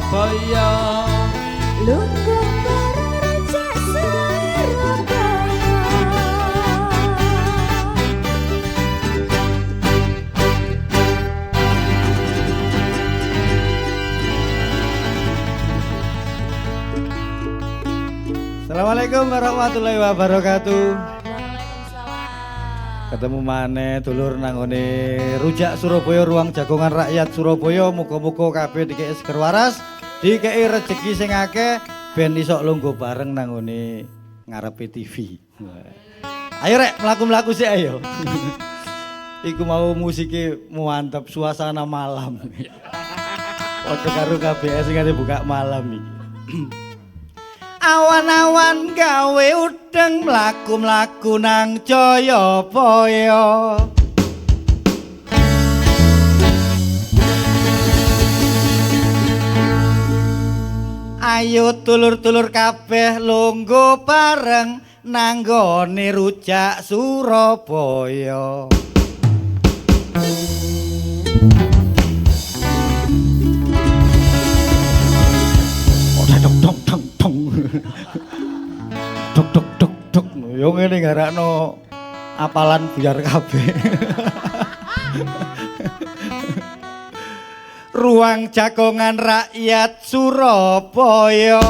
Surabaya. Lungguh para raja Surabaya. Assalamualaikum warahmatullahi wabarakatuh. Ketemu maneh dulur nanggone Rujak Surabaya, ruang jagongan rakyat Surabaya. Muga-muga kabeh dikei seger waras, dikei rejeki sing akeh ben iso lungguh bareng nanggone ngarepe TV. Ayo rek mlaku-mlaku sik ayo. Iku mau musike mantep, suasana malam. Padha karo KBS sing buka malam iki. Awan-awan gawe udeng mlaku-mlaku nang Jayapaya. Ayo dulur-dulur kabeh lungguh bareng nang nggone Rujak Surabaya. Dok dok dok dok yo ngene garakno apalan buyar kabeh. Ruang jagongan rakyat Surabaya.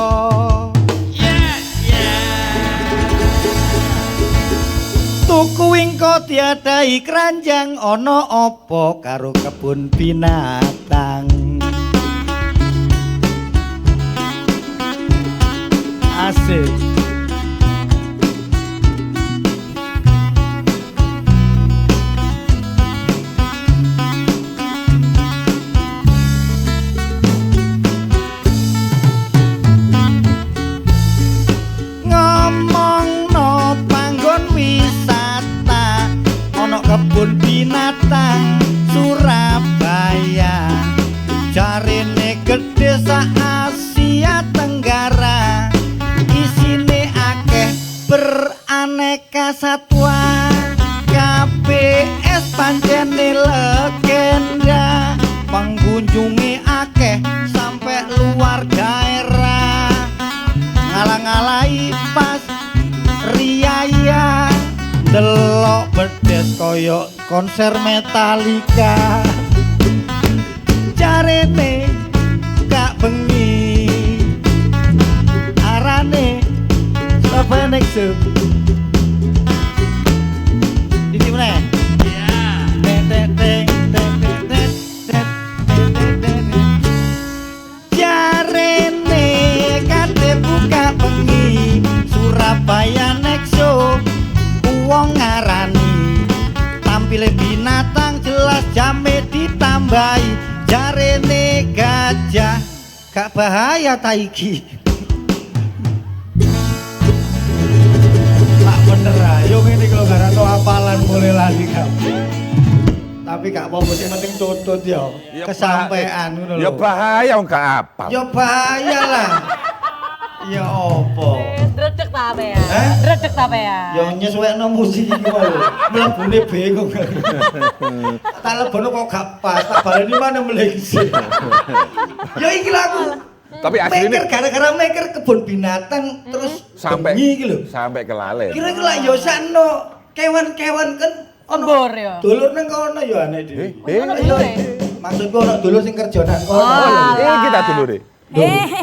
Tuku wingko diadahi keranjang ana apa karo kebun binatang. Asik. Ngomongno panggon wisata ana kebun binatang Surabaya. Jarene gedhe sak Asia Tenggara. Isine akeh beraneka satwa. KBS pancene legenda. Pengunjunge akeh sampai luar daerah. Ngalang-alai pas riaya. Delok bedes koyo konser Metallica. Jarene gak bengi arane Sophenex. Ini mana? Iya. Jarene kate buka bengi Surabaya Nexo. Wong ngarani tampile binatang jelas jame ditambahi. Jarene gajah gak bahaya ta iki. Lah bener ayo ngene kalau gak ada apalan boleh lagi kabeh. Tapi gak apa-apa sing penting tutut ya. Kesampean ngono lho. Ya bahaya wong gak apal. Ya bahaya lah. Ya apa? Dredeg ta apa ya? Dredeg ta apa ya? Ya nyesuwekno musik iki wae. Mlebune bingung. Tak lebono kok gak pas, tak baleni mana melengsing. Ya iki lagu. Tapi aslinya gara-gara maker kebun binatang terus sampai bengi iki lho. sampai ke Lalen. Kira-kira lak yo sakno kewan-kewan kan Embur ya. dulur nang kono ya aneh dhewe. Ono dulure. Maksudku ono dulur sing kerja nang kono. Kita dulu deh.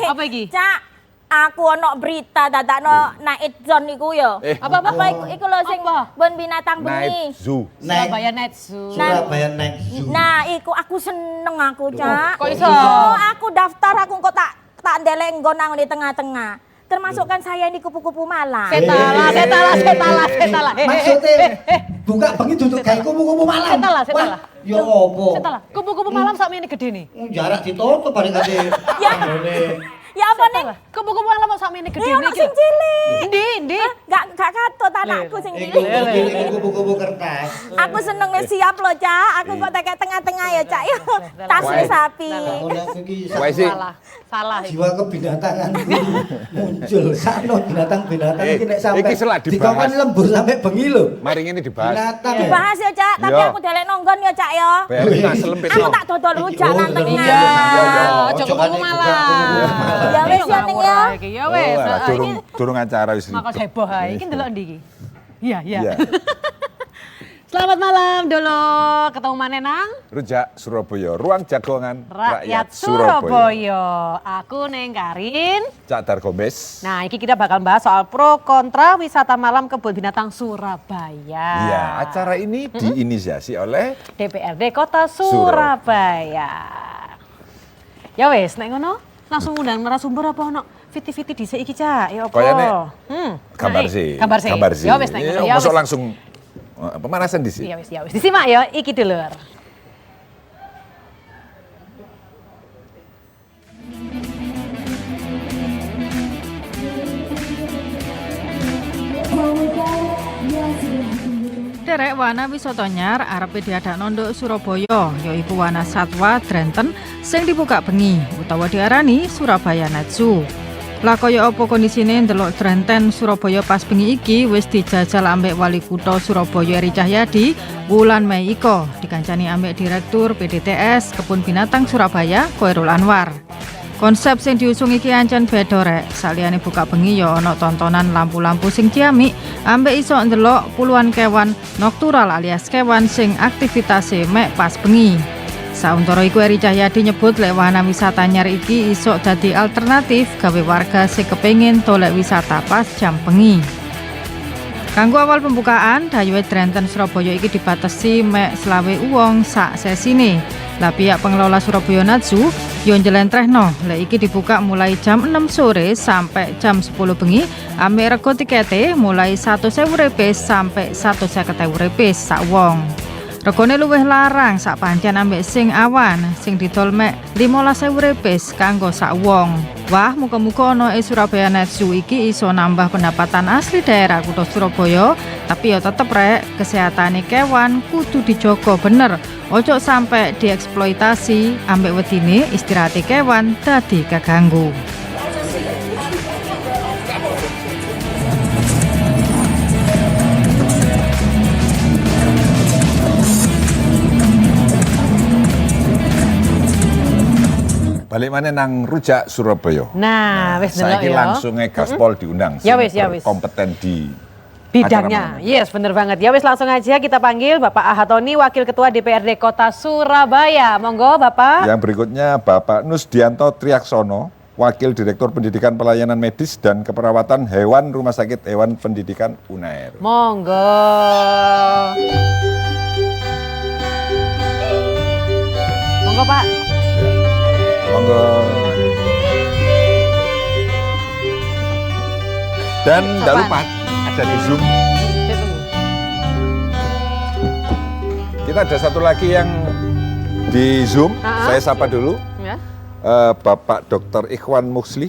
Apa iki? Cak, aku ono berita dadakno Night Zone iku ya. Apa iku lho sing bon binatang bengi. Night Zoo. Surabaya Night Zoo. Surabaya Night Zoo. Nah, iku aku seneng aku, Cak. Kok iso? Oh, aku daftar aku kok tak ndelek nggon nang di tengah-tengah. Termasuk kan saya ini kupu-kupu malam. Setala. Maksudnya buka bengi duduk gawe kupu-kupu malam. Setala. Ya apa? Setala. Kupu-kupu malam sak mene gede nih. Jarak ditutup bareng kate. Ya. Ya apa nih? Kupu-kupu yang lama sama ini gede Iya, nih. sing cilik. Ndi. Gak katut anakku sing Iki cilik. kupu-kupu kertas. Aku seneng wis siap loh, Cak. Aku kok tekek tengah-tengah ya, Cak. Ya, tasnya sapi. Ngono aku iki Wae sih. Salah. jiwa kebinatangan muncul. Sakno binatang-binatang iki nek sampe iki selak dibahas. dikongkon lembur sampe bengi lho. Mari ini dibahas. Binatang. Dibahas ya, Cak. Tapi Iya. aku delek nonggon ya, Cak ya. Bayar nggak selempit Aku no. tak dodol rujak Oh, nang dodol tengah. rujak. Iya. Ojo kupu malah. Ya wis ya ning ya. Ya wes. Oh, alah, durung acara wis Makanya ribet. heboh ae. Iki ndelok ndi iki? Iya. Iya. Selamat malam dulu. Ketemu maneh nang Rujak Surabaya, ruang jagongan Rakyat Surabaya. Aku Neng Karin. Cak Dar Gombes. Nah, ini kita bakal bahas soal pro kontra wisata malam kebun binatang Surabaya. Iya, acara ini diinisiasi oleh DPRD Kota Surabaya. Ya wes, nek ngono langsung undang narasumber apa ono? Fiti-fiti dhisik iki, Cak. Ya apa? Kayaknya Nah, gambar sih. Gambar sih. Ya wes nek ngono. Ya Masuk wes. langsung pemanasan di sini. Ya wes. Disimak ya, iki dulur. Derek wana wisata nyar arepe diadakno nduk Surabaya yaiku wana satwa Drenten sing dibuka bengi utawa diarani Surabaya Night Zoo. Lah kaya apa kondisine ndelok Drenten Surabaya pas bengi iki wis dijajal ambek Wali Kutha Surabaya Eri Cahyadi wulan Mei iko dikancani ambek Direktur PDTS Kebun Binatang Surabaya Koirul Anwar. Konsep sing diusung iki ancen beda rek. Saliyane buka bengi ya ana tontonan lampu-lampu sing ciamik, ambek iso ndelok puluhan kewan noktural alias kewan sing aktivitase mek pas bengi. Sauntara iku Eri Cahyadi nyebut lek wahana wisata nyar iki iso dadi alternatif gawe warga sing kepengin tolek wisata pas jam bengi. Kanggo awal pembukaan, Dayuhe Drenten Surabaya iki dibatasi mek 20 wong sak sesine. Lah pihak pengelola Surabaya Night Zoo yo njlentrehno lek iki dibuka mulai jam 6 sore sampai jam 10 bengi ambek rego tikete mulai 1.000 rupiah sampai 150.000 rupiah sak wong. Regane luwih larang sak pancen ambek sing awan sing didol mek 15.000 rupiah kanggo sak wong. Wah, muga-muga ana Surabaya Night Zoo iki iso nambah pendapatan asli daerah Kutha Surabaya, tapi ya tetep rek kesehatane kewan kudu dijogo bener. Ojo sampai dieksploitasi ambek wedine istirahate kewan dadi keganggu. Balik mana nang Rujak Surabaya. Nah, wes ndelok Saiki ya. langsung Gaspol diundang. Ya sing wes, ya wes. Kompeten di Bidangnya, acara mana. yes bener banget. Ya wes langsung aja kita panggil Bapak Ahatoni, Wakil Ketua DPRD Kota Surabaya. Monggo Bapak. Yang berikutnya Bapak Nusdianto Triaksono, Wakil Direktur Pendidikan Pelayanan Medis dan Keperawatan Hewan Rumah Sakit Hewan Pendidikan Unair. Monggo. Monggo Pak. Monggo. Dan tidak lupa ada di Zoom. Saya tunggu. Kita ada satu lagi yang di Zoom. Saya sapa dulu. Ya. Bapak Dr. Ikhwan Muslih,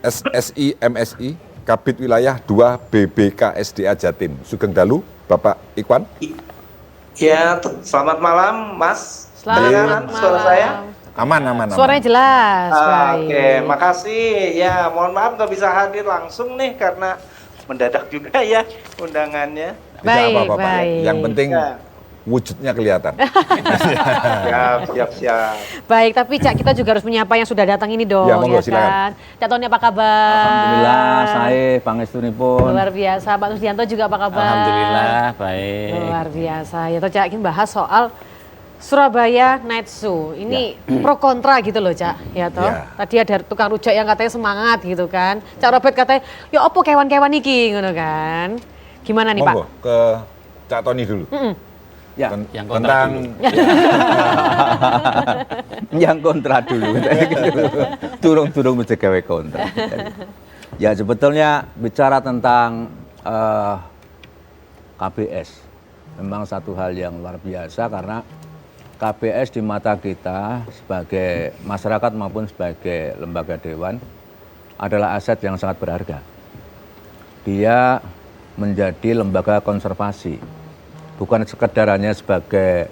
SSI MSI, Kabid Wilayah 2 BBKSDA Jatim. Sugeng dalu, Bapak Ikhwan. Ya, selamat malam, Mas. Selamat Dengar malam. suara saya? Aman. Suaranya jelas. Baik. Oke, makasih. Ya, mohon maaf nggak bisa hadir langsung nih karena mendadak juga ya undangannya. Tidak Baik, apa-apa, Pak. baik. Yang penting Ya. wujudnya kelihatan. Siap. Baik, tapi Cak kita juga harus menyapa yang sudah datang ini dong, Ya, monggo, silakan. kan? Cak Tony apa kabar? Alhamdulillah, saya pangestunipun. Luar biasa, Pak Nusdianto juga apa kabar? Alhamdulillah, baik. Luar biasa. Ya toh Cak, ini bahas soal Surabaya Night Zoo. Ini pro kontra gitu loh, Cak. Ya toh. Ya. Tadi ada tukang rujak yang katanya semangat gitu kan. Cak Robert katanya, "Ya opo kewan-kewan iki?" ngono kan. Gimana nih, Monggo Pak? ke Cak Tony dulu. Ya, Ten- yang kontra tentang dulu. Yang kontra dulu. Turung-turung mesti gawe kontra. Ya sebetulnya bicara tentang KBS memang satu hal yang luar biasa karena KBS di mata kita sebagai masyarakat maupun sebagai lembaga dewan adalah aset yang sangat berharga. Dia menjadi lembaga konservasi, bukan sekedar hanya sebagai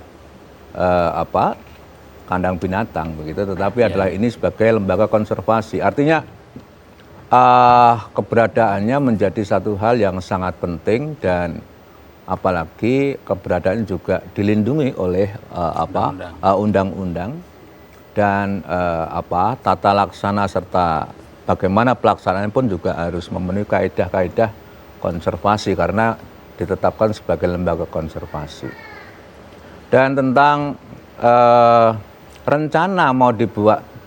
kandang binatang begitu, tetapi adalah ini sebagai lembaga konservasi. Artinya keberadaannya menjadi satu hal yang sangat penting, dan apalagi keberadaannya juga dilindungi oleh undang-undang dan tata laksana serta bagaimana pelaksanaannya pun juga harus memenuhi kaidah-kaidah konservasi karena ditetapkan sebagai lembaga konservasi. Dan tentang rencana mau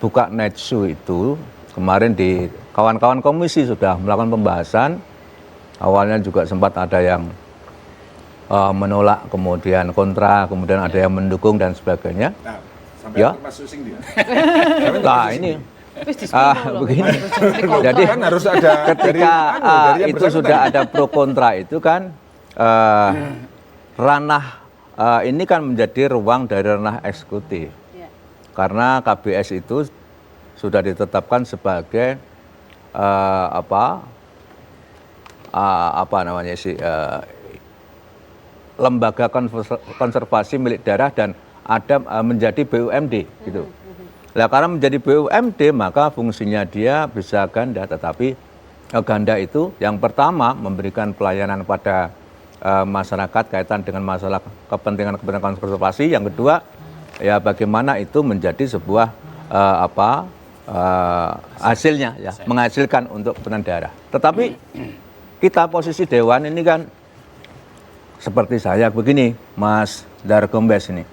buka Netsu itu, kemarin di kawan-kawan komisi sudah melakukan pembahasan. Awalnya juga sempat ada yang menolak, kemudian kontra, kemudian ada yang mendukung dan sebagainya. Nah, sampai ya. masuk sing dia. Nah ini begini. Jadi Kan harus ada ketika dari yang itu sudah ada pro kontra itu kan ranah ini kan menjadi ruang dari ranah eksekutif. Karena KBS itu sudah ditetapkan sebagai lembaga konservasi milik daerah dan ada menjadi BUMD gitu. Nah, karena menjadi BUMD maka fungsinya dia bisa ganda, tetapi ganda itu yang pertama memberikan pelayanan pada masyarakat kaitan dengan masalah kepentingan konservasi, yang kedua ya bagaimana itu menjadi sebuah hasilnya ya, menghasilkan untuk kepentingan daerah. Tetapi kita posisi dewan ini kan seperti saya begini, Mas Dargombes ini,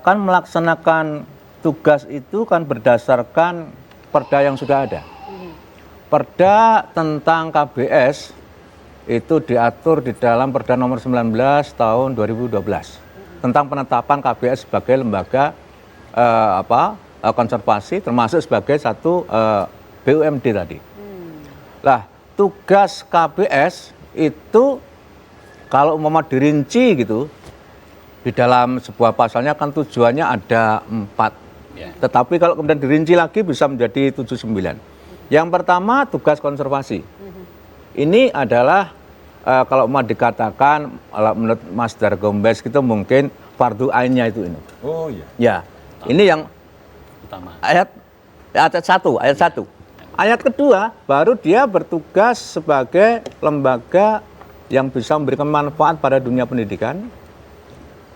kan melaksanakan tugas itu kan berdasarkan perda yang sudah ada. Perda tentang KBS itu diatur di dalam Perda nomor 19 tahun 2012 tentang penetapan KBS sebagai lembaga konservasi, termasuk sebagai satu BUMD tadi. Lah, tugas KBS itu kalau umpama dirinci gitu, di dalam sebuah pasalnya kan tujuannya ada 4. Tetapi kalau kemudian dirinci lagi bisa menjadi 79. Yang pertama tugas konservasi. Ini adalah kalau mau dikatakan menurut Mas Dargombes itu mungkin fardu ainnya itu ini. Oh iya. Ya, ini yang utama. Ayat 1. Ayat kedua baru dia bertugas sebagai lembaga yang bisa memberikan manfaat pada dunia pendidikan.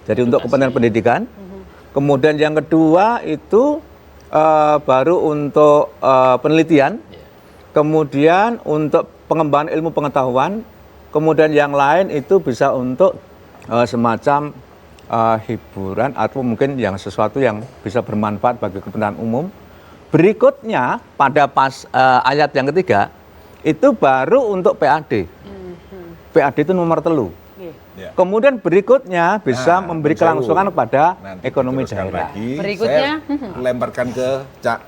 Jadi untuk kepentingan pendidikan. Kemudian yang kedua itu baru untuk penelitian. Kemudian untuk pengembangan ilmu pengetahuan. Kemudian yang lain itu bisa untuk semacam hiburan atau mungkin yang sesuatu yang bisa bermanfaat bagi kepentingan umum. Berikutnya pada ayat yang ketiga itu baru untuk PAD. PAD itu nomor 3. Ya. Kemudian berikutnya bisa memberi kelangsungan kepada ekonomi daerah. Berikutnya saya lemparkan ke Cak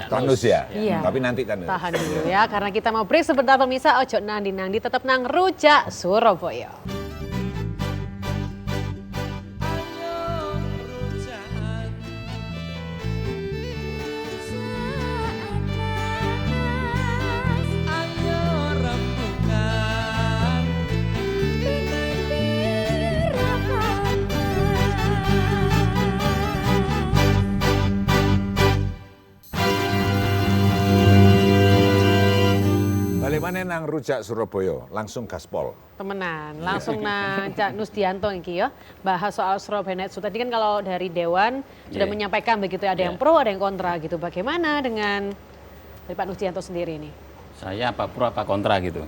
Tanus ya. Iya. Tapi nanti Tanus. Tahan dulu ya, karena kita mau break sebentar pemirsa. Ojo nandi-nandi, tetap nang Rujak Surabaya. Bagaimana nang Rujak Surabaya, langsung gaspol. Temenan, langsung nang Cak Nusdianto iki ya, bahas soal Surabaya Netsu. Tadi kan kalau dari Dewan sudah menyampaikan begitu, ada yang pro, ada yang kontra gitu. Bagaimana dengan dari Pak Nusdianto sendiri ini? Saya apa pro apa kontra gitu.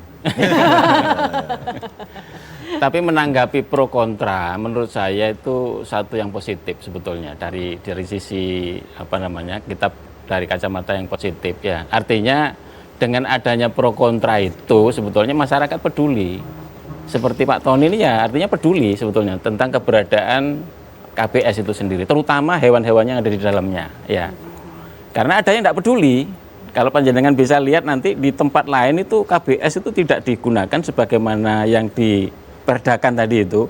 Tapi menanggapi pro kontra, menurut saya itu satu yang positif sebetulnya dari sisi kita dari kacamata yang positif ya. Artinya dengan adanya pro kontra itu sebetulnya masyarakat peduli. Seperti Pak Tony ini ya artinya peduli sebetulnya tentang keberadaan KBS itu sendiri, terutama hewan-hewannya yang ada di dalamnya ya. Karena ada yang tidak peduli. Kalau panjenengan bisa lihat nanti di tempat lain itu KBS itu tidak digunakan sebagaimana yang diperdakan tadi itu.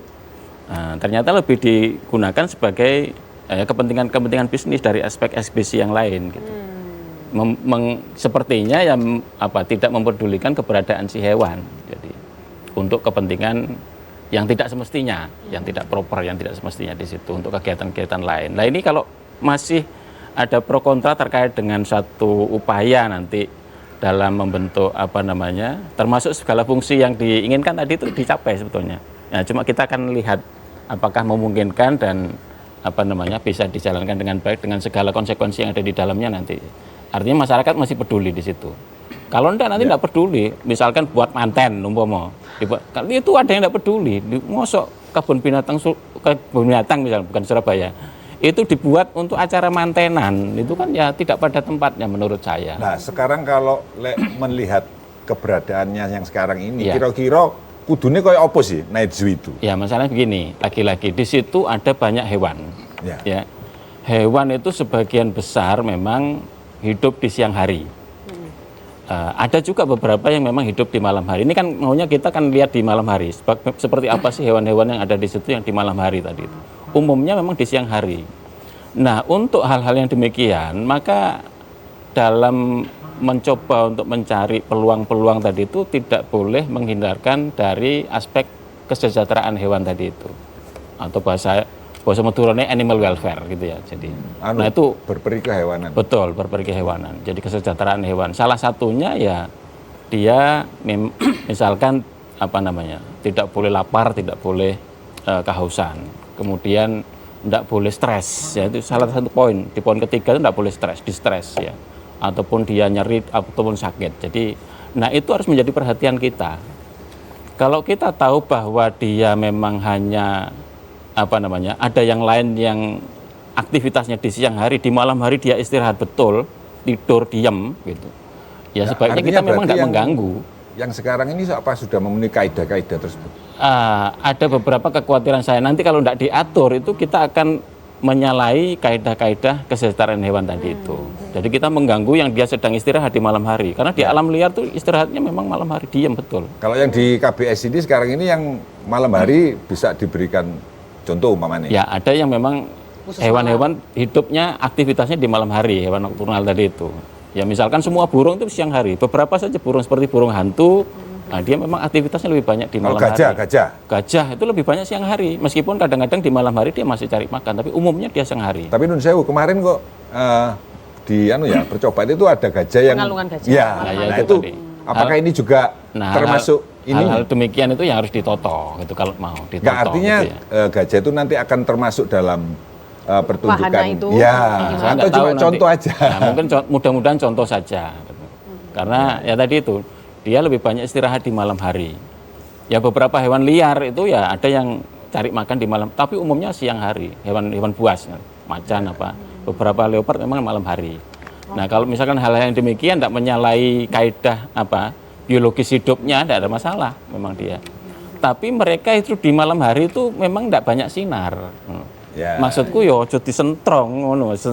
Nah, ternyata lebih digunakan sebagai kepentingan bisnis dari aspek eksibisi yang lain gitu. sepertinya ya tidak mempedulikan keberadaan si hewan. Jadi untuk kepentingan yang tidak semestinya, yang tidak proper, yang tidak semestinya di situ untuk kegiatan-kegiatan lain. Nah ini kalau masih ada pro kontra terkait dengan satu upaya nanti dalam membentuk termasuk segala fungsi yang diinginkan tadi itu dicapai sebetulnya. Ya, cuma kita akan lihat apakah memungkinkan dan bisa dijalankan dengan baik dengan segala konsekuensi yang ada di dalamnya nanti. Artinya masyarakat masih peduli di situ. Kalau enggak nanti enggak peduli, misalkan buat manten umpama. Kalau itu ada yang enggak peduli, mosok kebun binatang misalnya bukan Surabaya. Itu dibuat untuk acara mantenan, itu kan ya tidak pada tempatnya menurut saya. Nah, sekarang kalau melihat keberadaannya yang sekarang ini, kira-kira kudune kayak apa sih Night Zoo itu? Ya, masalahnya begini, lagi-lagi di situ ada banyak hewan. Ya. Hewan itu sebagian besar memang hidup di siang hari. Ada juga beberapa yang memang hidup di malam hari. Ini kan maunya kita kan lihat di malam hari. Seperti apa sih hewan-hewan yang ada di situ yang di malam hari tadi itu. Umumnya memang di siang hari. Nah, untuk hal-hal yang demikian, maka dalam mencoba untuk mencari peluang-peluang tadi itu tidak boleh menghindarkan dari aspek kesejahteraan hewan tadi itu. Atau bahasa Maduranya animal welfare gitu ya. Jadi nah itu berperi kehewanan. Betul, berperi kehewanan. Jadi kesejahteraan hewan. Salah satunya ya dia misalkan tidak boleh lapar, tidak boleh kehausan. Kemudian tidak boleh stres, ya itu salah satu poin. Di poin ketiga itu tidak boleh distres ya. Ataupun dia nyeri ataupun sakit. Jadi nah itu harus menjadi perhatian kita. Kalau kita tahu bahwa dia memang hanya ada yang lain yang aktivitasnya di siang hari, di malam hari dia istirahat betul, tidur diam gitu. Ya sebaiknya kita memang tidak mengganggu. Yang sekarang ini sudah memenuhi kaidah-kaidah tersebut? Ada beberapa kekhawatiran saya, nanti kalau tidak diatur itu kita akan menyalahi kaidah-kaidah kesejahteraan hewan tadi itu. Jadi kita mengganggu yang dia sedang istirahat di malam hari. Karena di alam liar tuh istirahatnya memang malam hari, diam betul. Kalau yang di KBS ini sekarang ini yang malam hari bisa diberikan contoh umpamanya? Ya ada yang memang hewan-hewan hidupnya aktivitasnya di malam hari, hewan nokturnal tadi itu. Ya misalkan semua burung itu siang hari. Beberapa saja burung seperti burung hantu, nah dia memang aktivitasnya lebih banyak di malam hari. Gajah itu lebih banyak siang hari. Meskipun kadang-kadang di malam hari dia masih cari makan, tapi umumnya dia siang hari. Tapi Nun Sewu kemarin kok percobaan itu ada gajah yang pengalungan gajah. Ya, nah itu apakah ini juga termasuk hal demikian itu yang harus ditoto gitu kalau mau ditoto. Nggak, artinya gitu ya. Gajah itu nanti akan termasuk dalam pertunjukan wahana itu. Ya, atau cuma contoh aja. Nah, mungkin mudah-mudahan contoh saja. Karena ya tadi itu dia lebih banyak istirahat di malam hari. Ya beberapa hewan liar itu ya ada yang cari makan di malam, tapi umumnya siang hari. Hewan buas, macan beberapa leopard memang malam hari. Nah kalau misalkan hal-hal yang demikian tidak menyalahi kaidah biologis hidupnya, tidak ada masalah memang dia. Tapi mereka itu di malam hari itu memang tidak banyak sinar. Ya. Maksudku ya ojo disentrong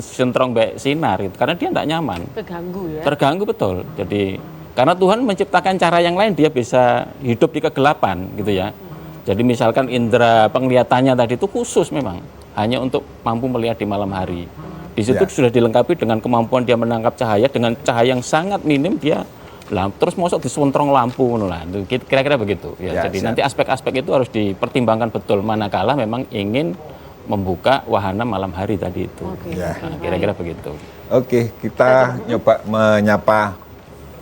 sentrong baik sinar itu karena dia tidak nyaman. Terganggu ya. Terganggu betul. Jadi karena Tuhan menciptakan cara yang lain, dia bisa hidup di kegelapan gitu ya. Jadi misalkan indera penglihatannya tadi itu khusus memang hanya untuk mampu melihat di malam hari. Di situ sudah dilengkapi dengan kemampuan dia menangkap cahaya dengan cahaya yang sangat minim dia terus masuk disentrong lampu kira-kira begitu ya. Jadi nanti aspek-aspek itu harus dipertimbangkan betul manakala memang ingin membuka wahana malam hari tadi itu. Nah, kira-kira begitu. Oke, kita nyoba menyapa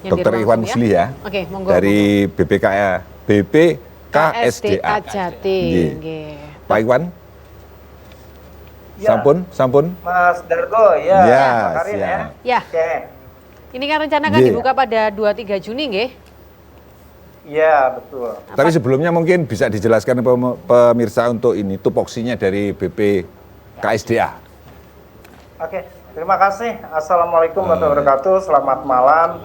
Dr. Ikhwan Musli ya. Monggo, dari BPKSDA Jatim. Pak Ikhwan. Sampun. Mas Dargo, Pak Karin ya. Ini kan rencana kan dibuka pada 2-3 Juni, nggih? Iya, betul. Tapi sebelumnya mungkin bisa dijelaskan pemirsa untuk ini tupoksinya dari BPKSDA. Oke, terima kasih. Assalamualaikum warahmatullahi wabarakatuh. Selamat malam.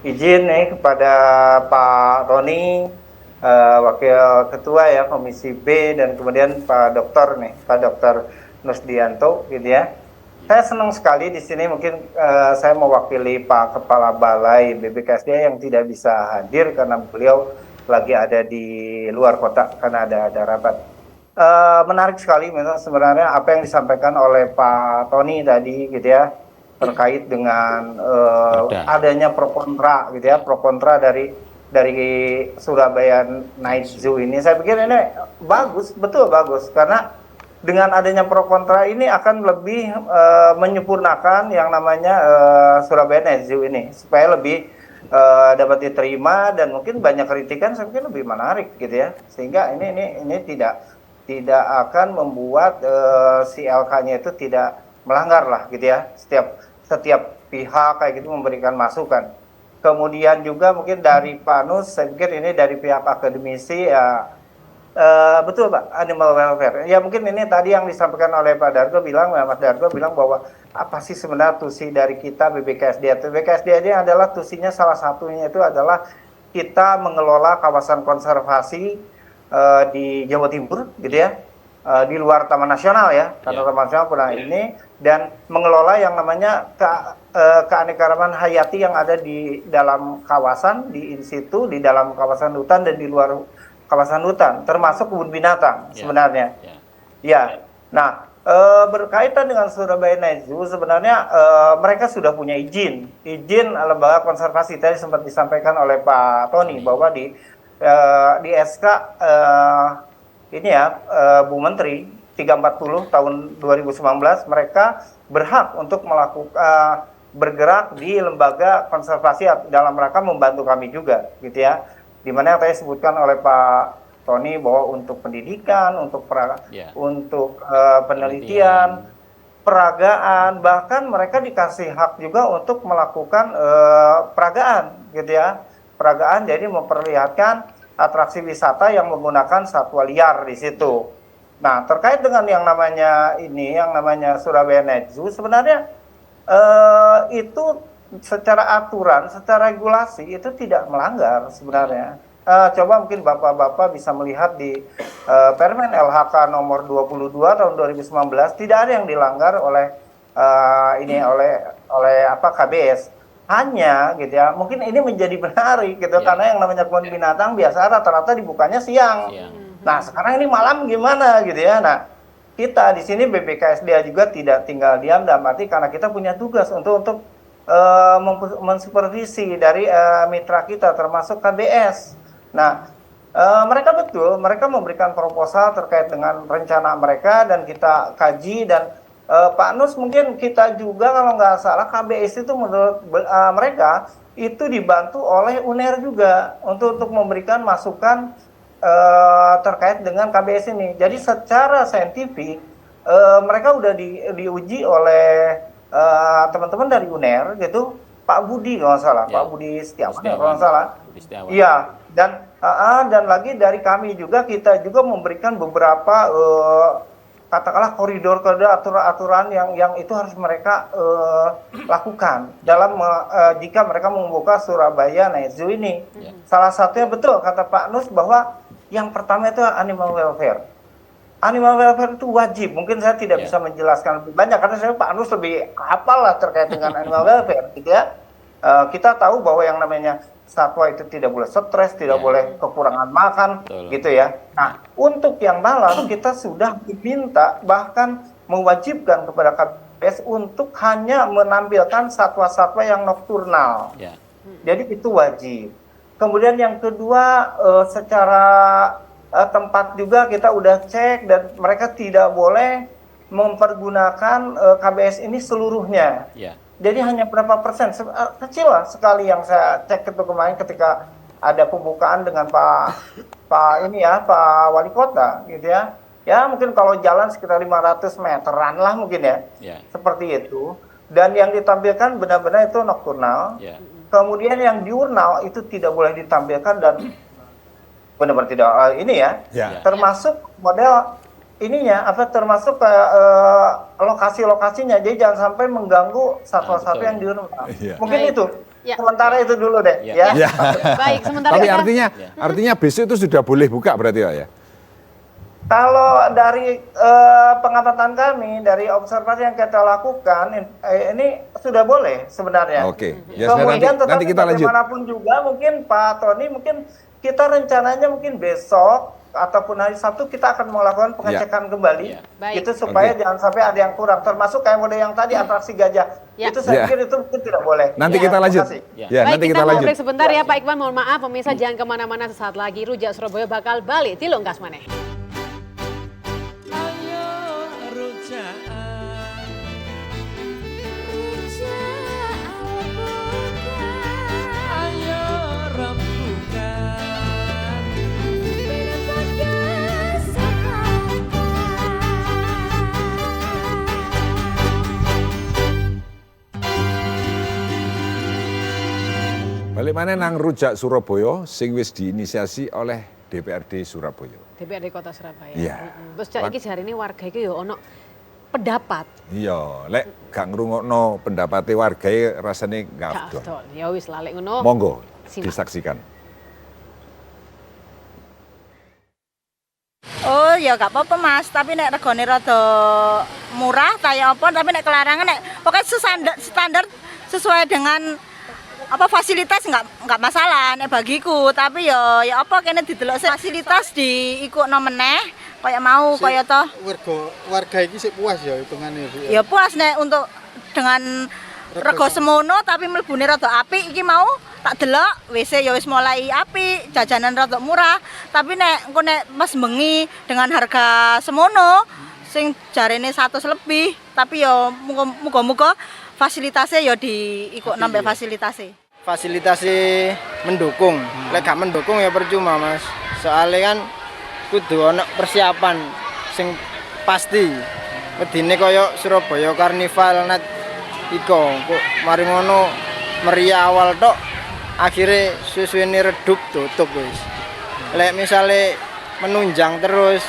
Izin nih kepada Pak Roni, Wakil Ketua ya Komisi B, dan kemudian Pak Dokter Nusdianto gitu ya. Saya senang sekali di sini mungkin saya mewakili Pak Kepala Balai BPKSDA yang tidak bisa hadir karena beliau lagi ada di luar kota karena ada rapat. Menarik sekali memang sebenarnya apa yang disampaikan oleh Pak Tony tadi gitu ya. terkait dengan Perda. adanya pro kontra gitu ya, pro kontra dari Surabaya Night Zoo ini. Saya pikir ini bagus, betul bagus, karena dengan adanya pro kontra ini akan lebih menyempurnakan yang namanya Surabaya Night Zoo ini supaya lebih dapat diterima, dan mungkin banyak kritikan saya pikir lebih menarik gitu ya, sehingga ini tidak akan membuat si LK-nya itu tidak melanggar lah gitu ya, setiap pihak kayak gitu memberikan masukan. Kemudian juga mungkin dari Panus, saya pikir ini dari pihak akademisi ya, betul Pak, animal welfare. Ya mungkin ini tadi yang disampaikan oleh Pak Dargo bilang, Mas Dargo bilang bahwa apa sih sebenarnya tusi dari kita BBKSDA. BBKSDA ini adalah tusinya salah satunya itu adalah kita mengelola kawasan konservasi di Jawa Timur gitu ya, di luar Taman Nasional ya, karena Taman Nasional pernah ini, dan mengelola yang namanya keanekaragaman hayati yang ada di dalam kawasan, di in situ, di dalam kawasan hutan dan di luar kawasan hutan, termasuk kebun binatang sebenarnya. Ya, nah berkaitan dengan Surabaya Night Zoo sebenarnya mereka sudah punya izin lembaga konservasi, tadi sempat disampaikan oleh Pak Tony bahwa di SK ini ya Bu Menteri 340 tahun 2019 mereka berhak untuk melakukan bergerak di lembaga konservasi dalam rangka membantu kami juga gitu ya, dimana yang tadi disebutkan oleh Pak Tony bahwa untuk pendidikan, untuk penelitian, peragaan, bahkan mereka dikasih hak juga untuk melakukan peragaan gitu ya, peragaan, jadi memperlihatkan atraksi wisata yang menggunakan satwa liar di situ. Nah, terkait dengan yang namanya Surabaya Night Zoo, sebenarnya itu secara aturan, secara regulasi itu tidak melanggar sebenarnya. Coba mungkin Bapak-bapak bisa melihat di Permen LHK nomor 22 tahun 2019 tidak ada yang dilanggar oleh KBS. Hanya gitu ya, mungkin ini menjadi menarik gitu karena yang namanya kebun binatang biasa rata-rata dibukanya siang. Nah, sekarang ini malam gimana gitu ya. Nah, kita di sini BBKSDA juga tidak tinggal diam, dalam arti karena kita punya tugas untuk mensupervisi dari mitra kita termasuk KBS. Nah, mereka memberikan proposal terkait dengan rencana mereka dan kita kaji, dan Pak Nus mungkin kita juga kalau nggak salah KBS itu menurut mereka itu dibantu oleh UNER juga untuk memberikan masukan terkait dengan KBS ini. Jadi secara saintifik mereka udah diuji oleh teman-teman dari UNER gitu, Pak Budi kalau nggak salah, Pak Budi Setiawan kalau nggak salah. Iya, dan lagi dari kami juga, kita juga memberikan beberapa katakanlah koridor aturan yang itu harus mereka lakukan dalam jika mereka membuka Surabaya Night Zoo ini. Salah satunya betul kata Pak Nus bahwa yang pertama itu animal welfare. Animal welfare itu wajib. Mungkin saya tidak bisa menjelaskan lebih banyak karena saya Pak Nus lebih hafal lah terkait dengan animal welfare gitu ya. Kita tahu bahwa yang namanya satwa itu tidak boleh stres, tidak boleh kekurangan makan, gitu ya. Nah, untuk yang malam kita sudah diminta, bahkan mewajibkan kepada KBS untuk hanya menampilkan satwa-satwa yang nokturnal. Jadi itu wajib. Kemudian yang kedua, secara tempat juga kita udah cek dan mereka tidak boleh mempergunakan KBS ini seluruhnya. Jadi hanya berapa persen, kecil lah sekali yang saya cek itu kemarin ketika ada pembukaan dengan Pak Wali Kota gitu ya. Ya mungkin kalau jalan sekitar 500 meteran lah mungkin ya. Seperti itu. Dan yang ditampilkan benar-benar itu nokturnal. Kemudian yang diurnal itu tidak boleh ditampilkan dan benar-benar tidak termasuk model ininya termasuk lokasi-lokasinya, jadi jangan sampai mengganggu satwa-satwa yang diurnal. Mungkin itu sementara itu dulu deh ya. Baik, sementara tapi artinya besok itu sudah boleh buka berarti ya? Kalau dari pengamatan kami, dari observasi yang kita lakukan, ini sudah boleh sebenarnya. Oke. Kemudian nanti kita lanjut. Bagaimanapun juga mungkin Pak Tony, mungkin kita rencananya mungkin besok ataupun hari Sabtu kita akan melakukan pengecekan kembali. Baik. Itu supaya jangan sampai ada yang kurang. Termasuk kayak model yang tadi atraksi gajah. Itu saya pikir itu mungkin tidak boleh. Nanti Ya, kita lanjut. terima kasih. Ya, Baik, nanti kita kita mau lanjut. break sebentar ya Pak Iqbal, mohon maaf pemirsa jangan kemana-mana, sesaat lagi Rujak Surabaya bakal balik tilung kas maneh. Balik mana nang Rujak Surabaya sing wis diinisiasi oleh DPRD Surabaya. DPRD Kota Surabaya. Iya. Terus cak iki jari ini warga iki yo ono pendapat. Iya, lek gak ngrungokno pendapate wargae rasane gak afdol. Afdol. Ya wis lalek ngono. Monggo Simak. disaksikan. Oh ya gak apa-apa Mas, tapi nek regane rada murah kaya apa, tapi nek kelarangan nek pokoknya standar sesuai dengan apa fasilitas nggak masalah nek bagiku, tapi ya apa kene didelok fasilitas diikutno meneh kaya mau kaya toh warga iki sik puas ya hitungane Bu. ya puas nek untuk dengan rego semono tapi mlebune rada apik iki mau tak delok WC ya wis mulai apik, jajanan rada murah, tapi nek engko nek pas bengi dengan harga semono sing jarene 100 lebih, tapi ya muga-muga fasilitasnya ya diikut nambah fasilitasnya. Fasilitasnya mendukung. Lek gak mendukung ya percuma Mas. Soalnya kan kudu ana persiapan sing pasti. Medine kaya Surabaya Karnival net iko kok mari ngono meriah awal tok akhirnya susuene redup tutup wis. Lek misale menunjang terus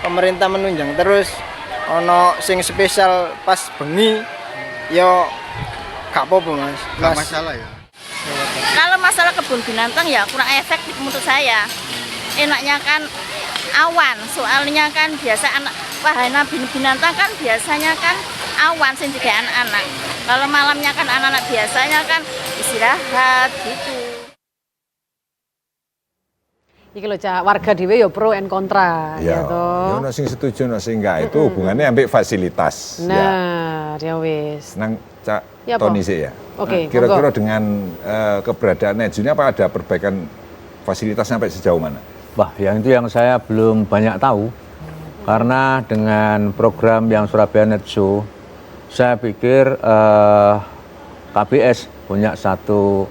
pemerintah menunjang terus ono sing spesial pas bengi ya gak apa-apa Mas. Gak masalah ya. Kalau masalah kebun binatang ya kurang efektif menurut saya. Enaknya kan awan, soalnya kan biasa anak wahana binatang kan biasanya kan awan sing juga anak-anak. Kalau malamnya kan anak-anak biasanya kan istirahat gitu. Iki lho Cak, warga dhewe ya pro and kontra Ya, ya toh. ono sing setuju ono sing enggak, itu hubungannya ambek fasilitas. Ya. Nah, ya wis. Nang Cak Ya, apa? Tony sih ya. Oke, Nah, kira-kira monggo. dengan keberadaan Netzu ini apa ada perbaikan fasilitas sampai sejauh mana? Wah, yang itu yang saya belum banyak tahu. Karena dengan program yang Surabaya Net Show, saya pikir KBS punya satu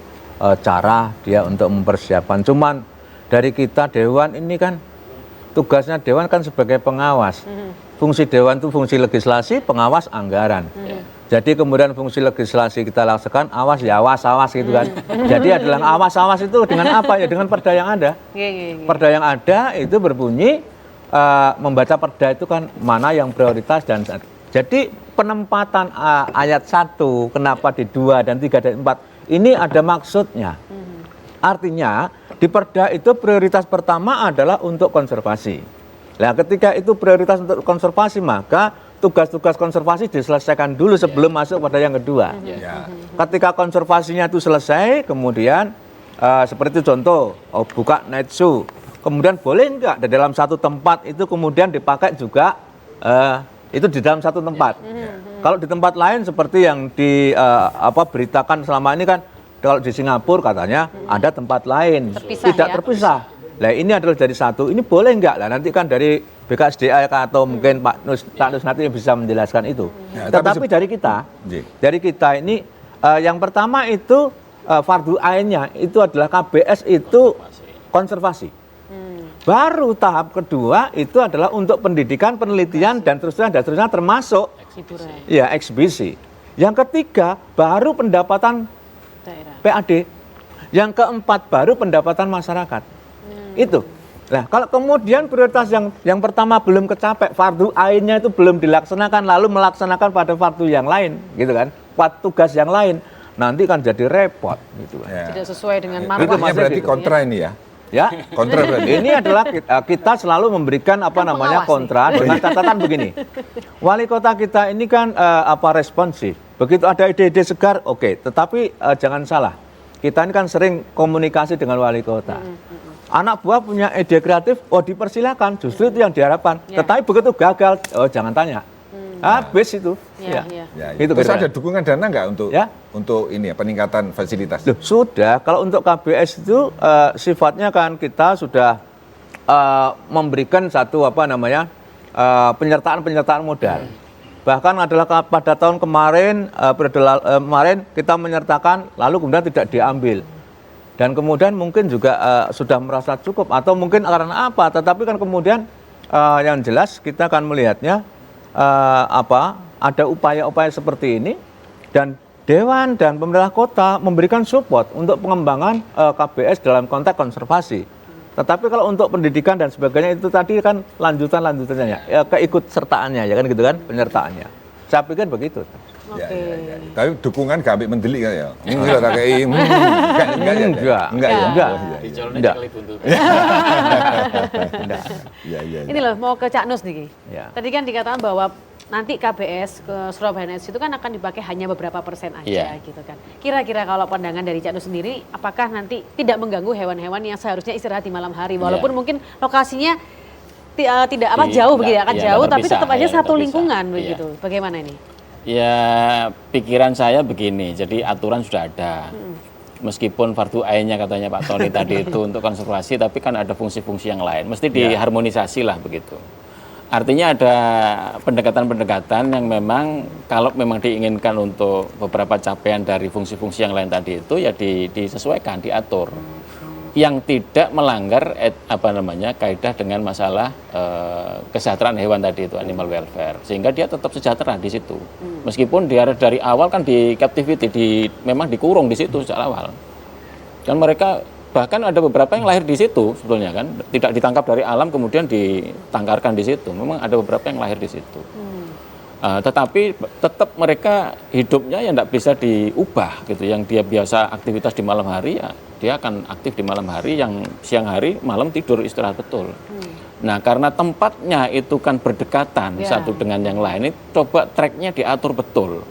cara dia untuk mempersiapkan. Cuman dari kita Dewan ini kan, tugasnya Dewan kan sebagai pengawas. Fungsi Dewan itu fungsi legislasi, pengawas anggaran. Jadi kemudian fungsi legislasi kita laksanakan, awas ya awas gitu kan. Jadi adalah awas itu dengan apa ya? Dengan perda yang ada. Perda yang ada itu berbunyi membaca perda itu kan mana yang prioritas dan jadi penempatan ayat 1 kenapa di 2 dan 3 dan 4 ini ada maksudnya. Artinya di perda itu prioritas pertama adalah untuk konservasi. Nah, ketika itu prioritas untuk konservasi maka tugas-tugas konservasi diselesaikan dulu sebelum masuk pada yang kedua. Ketika konservasinya itu selesai, kemudian seperti contoh buka Netzu, kemudian boleh enggak di dalam satu tempat itu kemudian dipakai juga itu di dalam satu tempat. Kalau di tempat lain seperti yang beritakan selama ini kan, kalau di Singapura katanya ada tempat lain tidak terpisah. Nah ini adalah dari satu, ini boleh enggak? Lah nanti kan dari BKSDA atau mungkin Pak Nus nanti bisa menjelaskan itu. Ya, tetapi dari kita ini yang pertama itu fardu ainnya itu adalah KBS itu konservasi. Baru tahap kedua itu adalah untuk pendidikan, penelitian dan seterusnya termasuk ya eksibisi. Yang ketiga baru pendapatan PAD. Yang keempat baru pendapatan masyarakat. Itu. Nah, kalau kemudian prioritas yang pertama belum kecapai, fardu ainnya itu belum dilaksanakan, lalu melaksanakan pada fardu yang lain, gitu kan? Tugas yang lain, nanti kan jadi repot, gitu kan. Ya. Tidak sesuai dengan marwah. Itu berarti gitu, kontra ini ya? Ya, kontra berarti. Ini adalah kita selalu memberikan kontra dengan catatan begini. Wali kota kita ini kan responsif. Begitu ada ide-ide segar, oke. Tetapi jangan salah. kita ini kan sering komunikasi dengan wali kota. Anak buah punya ide kreatif, dipersilakan, justru itu yang diharapkan. Tetapi begitu gagal, jangan tanya. Habis itu. Iya. Itu terus kira-kira. ada dukungan dana nggak untuk ini ya, peningkatan fasilitas? Loh, sudah, kalau untuk KBS itu sifatnya kan kita sudah memberikan satu penyertaan modal. Bahkan adalah pada tahun kemarin, kemarin kita menyertakan, lalu kemudian tidak diambil. Dan kemudian mungkin juga sudah merasa cukup atau mungkin karena apa? Tetapi kan kemudian yang jelas kita akan melihatnya ada upaya-upaya seperti ini dan Dewan dan pemerintah kota memberikan support untuk pengembangan KBS dalam konteks konservasi. Tetapi kalau untuk pendidikan dan sebagainya itu tadi kan lanjutannya, keikut sertaannya ya kan gitu kan, penyertaannya. Saya pikir begitu. Oke. Ya. Tapi dukungan gak ambil mendelik kan ya? Enggak tak kayak enggak ya. Enggak. Ini loh mau ke Cak Nus nih. Ya. Tadi kan dikatakan bahwa nanti KBS ke Surabaya Nights itu kan akan dipakai hanya beberapa persen aja gitu kan. Kira-kira kalau pandangan dari Cak Nus sendiri, apakah nanti tidak mengganggu hewan-hewan yang seharusnya istirahat di malam hari, walaupun mungkin lokasinya tidak jauh begitu, akan jauh, tapi tetap aja satu lingkungan begitu. Bagaimana ini? Ya, pikiran saya begini, jadi aturan sudah ada. Meskipun fardu ainnya katanya Pak Tony tadi itu untuk konservasi, tapi kan ada fungsi-fungsi yang lain. Mesti diharmonisasi lah begitu. Artinya ada pendekatan-pendekatan yang memang kalau memang diinginkan untuk beberapa capaian dari fungsi-fungsi yang lain tadi itu ya disesuaikan, diatur. Yang tidak melanggar kaidah dengan masalah kesejahteraan hewan tadi itu, animal welfare, sehingga dia tetap sejahtera di situ. Meskipun dia dari awal kan di captivity, memang dikurung di situ sejak awal. Dan mereka bahkan ada beberapa yang lahir di situ sebetulnya kan, tidak ditangkap dari alam kemudian ditangkarkan di situ. Memang ada beberapa yang lahir di situ. Tetapi tetap mereka hidupnya ya tidak bisa diubah gitu. Yang dia biasa aktivitas di malam hari ya dia akan aktif di malam hari, yang siang hari malam tidur istirahat betul. Nah karena tempatnya itu kan berdekatan satu dengan yang lain, ini coba tracknya diatur betul.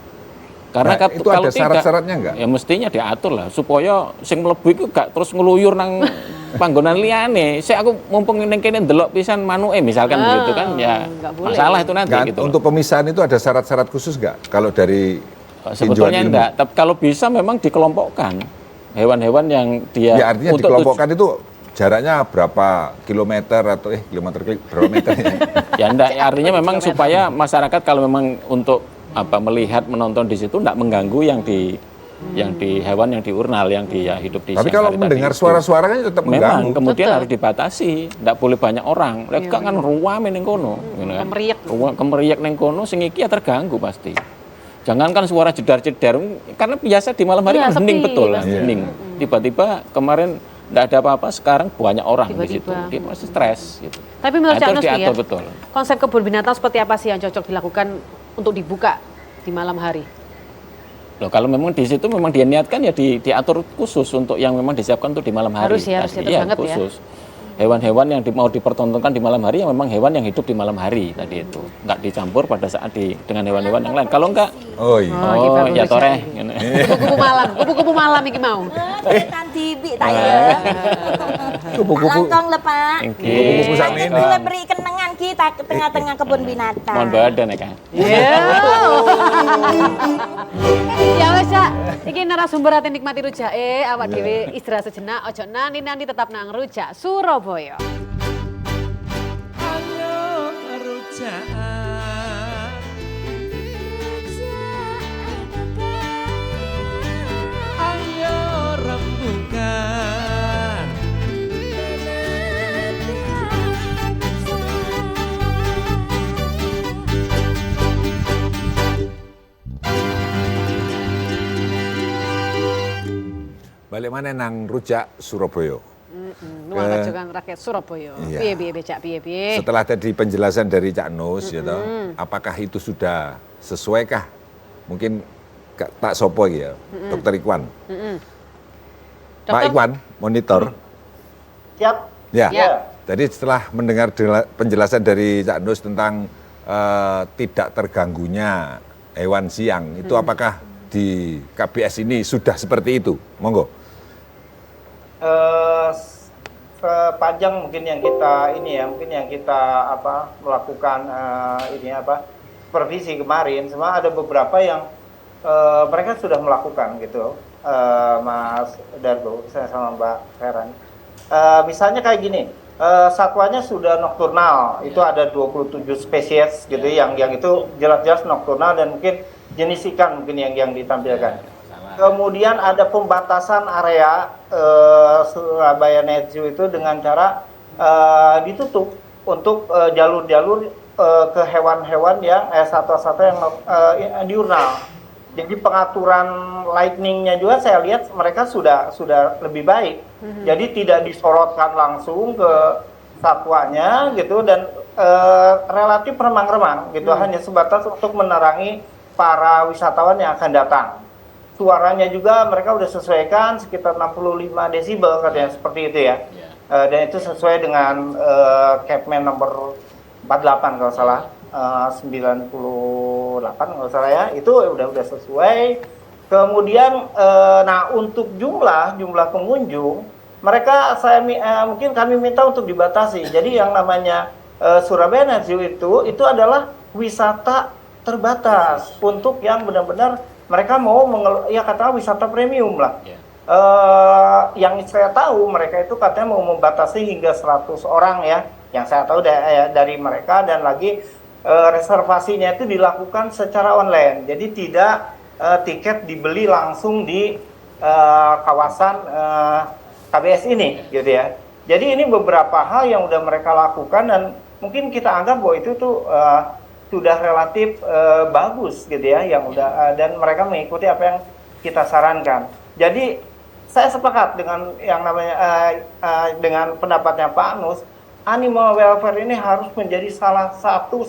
Karena itu kalau ada syarat-syaratnya enggak? Ya mestinya diatur lah supaya sing mlebu iku gak terus ngeluyur nang panggonan liyane. Aku mumpung ning kene ndelok pisan manuke misalkan begitu kan ya masalah itu nanti gitu. Untuk pemisahan itu ada syarat-syarat khusus enggak kalau dari sebetulnya enggak, tapi kalau bisa memang dikelompokkan hewan-hewan yang dia ya artinya dikelompokkan itu jaraknya berapa kilometer atau berapa meter ya? Ya enggak, artinya memang supaya masyarakat kalau memang untuk melihat menonton di situ enggak mengganggu yang di hewan yang diurnal yang dia hidup di. Tapi kalau mendengar suara-suara kan tetap mengganggu. Memang kemudian harus dibatasi, enggak boleh banyak orang. Lek kan ruame ning kono, kemeriak ning kono sing iki ya terganggu pasti. Jangankan suara jedar-jedar, karena biasa di malam hari kan hening betul, hening. Tiba-tiba kemarin tidak ada apa-apa, sekarang banyak orang di situ, dia masih stres. Gitu. Tapi menurut Cak Nus ya, betul. Konsep kebun binatang seperti apa sih yang cocok dilakukan untuk dibuka di malam hari? Loh, kalau memang di situ memang dia niatkan ya diatur khusus untuk yang memang disiapkan untuk di malam hari. Harus ya, banget khusus. Hewan-hewan yang mau dipertontonkan di malam hari yang memang hewan yang hidup di malam hari tadi itu, nggak dicampur pada saat dengan hewan-hewan yang lain. Kalau enggak, ya toreh. Kupu-kupu malam iki mau. Nanti bi tak ya. Langkong le Pak. Kupu-kupu sak ini. Kita beri kenangan kita ke tengah-tengah kebun binatang. Mohon badan ya kan. Ya wes Cak, iki narasumber ati nikmati rujake, awak dhewe istirahat sejenak, ojo nanti tetap nang Rujak Surabaya. Ayo rujak. Ayo rembukan. Balik mana nang Rujak Surabaya. Nuwun Rajokan Rakyat Surabaya. Piye Cak, piye. Setelah tadi penjelasan dari Cak Nus apakah itu sudah sesuaikah? Mungkin tak sopo ya, Dokter Ikhwan. Pak Ikhwan, monitor. Siap. Ya. Jadi setelah mendengar penjelasan dari Cak Nus tentang tidak terganggunya hewan siang, itu apakah di KBS ini sudah seperti itu? Monggo. sepanjang mungkin yang kita melakukan supervisi kemarin, semua ada beberapa yang mereka sudah melakukan gitu, Mas Darbo, saya sama Mbak Heran. Misalnya kayak gini, satwanya sudah nokturnal, itu ada 27 spesies gitu, yang itu jelas-jelas nokturnal dan mungkin jenis ikan mungkin yang ditampilkan. Kemudian ada pembatasan area Surabaya Net Zoo itu dengan cara ditutup untuk jalur-jalur ke hewan-hewan yang satwa-satwa yang diurnal. Jadi pengaturan lightning-nya juga saya lihat mereka sudah lebih baik. Jadi tidak disorotkan langsung ke satwanya gitu dan relatif remang-remang gitu, hanya sebatas untuk menerangi para wisatawan yang akan datang. Suaranya juga mereka sudah sesuaikan sekitar 65 desibel katanya, seperti itu ya. Dan itu sesuai dengan Kepmen nomor 48 kalau salah, 98 kalau salah ya, itu udah sesuai. Kemudian nah untuk jumlah pengunjung mereka mungkin kami minta untuk dibatasi. Jadi yang namanya Surabaya Net Zoo itu adalah wisata terbatas untuk yang benar-benar mereka mau katakan wisata premium lah. Yang saya tahu mereka itu katanya mau membatasi hingga 100 orang ya. Yang saya tahu dari mereka, dan lagi reservasinya itu dilakukan secara online. Jadi tidak tiket dibeli langsung di kawasan KBS ini gitu ya. Jadi ini beberapa hal yang udah mereka lakukan dan mungkin kita anggap bahwa itu tuh sudah relatif bagus gitu ya, yang udah dan mereka mengikuti apa yang kita sarankan. Jadi saya sepakat dengan yang namanya dengan pendapatnya Pak Anus, animal welfare ini harus menjadi salah satu